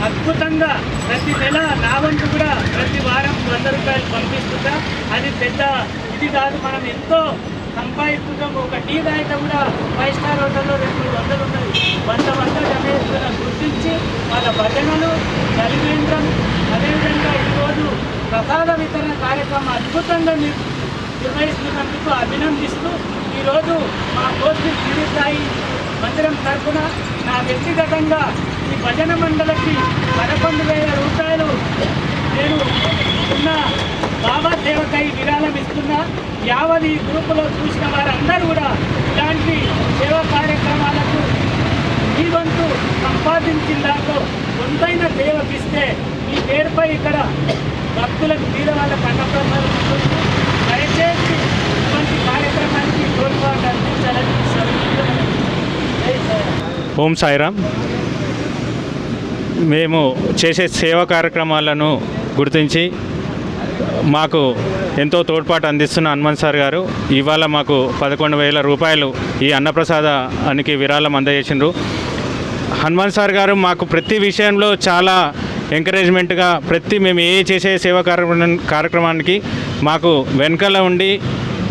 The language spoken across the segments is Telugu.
అద్భుతంగా ప్రతి నెల నా వంతు కూడా ప్రతి వారం 100 రూపాయలు పంపిస్తుంటా. అది పెద్ద ఇది కాదు, మనం ఎంతో సంపాదిస్తున్నాం. ఒక టీ తాగితే కూడా 5 స్టార్ హోటల్లో 200 ఉన్నది, 100 డబ్బేస్తున్న గుర్తించి వాళ్ళ భజనలు చలివేంద్రం, అదేవిధంగా ఈరోజు ప్రసాద వితరణ కార్యక్రమం అద్భుతంగా నిర్వహిస్తున్నందుకు అభినందిస్తూ ఈరోజు మా కోర్టు షిరిడి సాయి మందిరం తరఫున నా వ్యక్తిగతంగా ఈ భజన మండలికి 11,000 రూపాయలు నేను ఉన్న బాబా సేవకై విరాళం ఇస్తున్నా. యావది గ్రూపులో చూసిన వారందరూ కూడా ఇలాంటి సేవా కార్యక్రమాలకు మీ వంతు సంపాదించిన దాంట్లో కొంతైన సేవకిస్తే మీ పేరుపై ఇక్కడ భక్తులకు తీర వాళ్ళ కన్నప్రసాదం ఉంటుంది. దయచేసి ఇటువంటి కార్యక్రమానికి తోడ్పాటు అందించాలని ఓం సాయిరామ్. మేము చేసే సేవా కార్యక్రమాలను గుర్తించి మాకు ఎంతో తోడ్పాటు అందిస్తున్న హనుమంత్ సార్ గారు ఇవాళ మాకు 11,000 రూపాయలు ఈ అన్నప్రసాదానికి విరాళం అందజేసిండ్రు. హనుమంత్ సార్ గారు మాకు ప్రతి విషయంలో చాలా ఎంకరేజ్మెంట్గా మేము చేసే సేవా కార్యక్రమానికి మాకు వెనకాల ఉండి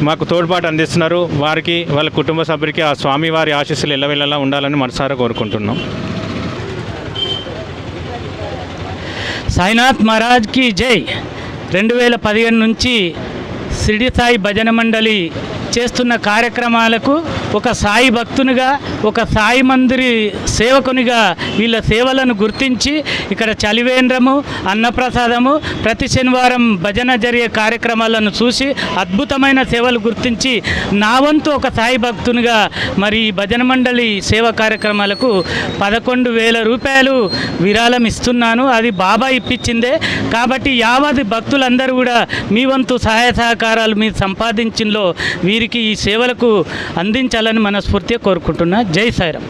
మాకు తోడ్పాటు అందిస్తున్నారు. వారికి వాళ్ళ కుటుంబ సభ్యులకి ఆ స్వామివారి ఆశీస్సులు ఎల్లవెల్లలా ఉండాలని మనసారా కోరుకుంటున్నాం. సాయినాథ్ మహారాజ్కి జై. 2015 నుంచి షిరిడి సాయి భజన మండలి చేస్తున్న కార్యక్రమాలకు ఒక సాయి భక్తునిగా, ఒక సాయి మందిరి సేవకునిగా వీళ్ళ సేవలను గుర్తించి ఇక్కడ చలివేంద్రము, అన్నప్రసాదము, ప్రతి శనివారం భజన జరిగే కార్యక్రమాలను చూసి అద్భుతమైన సేవలు గుర్తించి నా వంతు ఒక సాయి భక్తునిగా మరి ఈ భజన మండలి సేవా కార్యక్రమాలకు 11,000 రూపాయలు విరాళం ఇస్తున్నాను. అది బాబా ఇప్పించిందే కాబట్టి యావది భక్తులందరూ కూడా మీ వంతు సహాయ సహకారాలు మీరు సంపాదించింలో వీరికి ఈ సేవలకు అందించాలని మనస్ఫూర్తిగా కోరుకుంటున్నా. జై సాయిరామ్.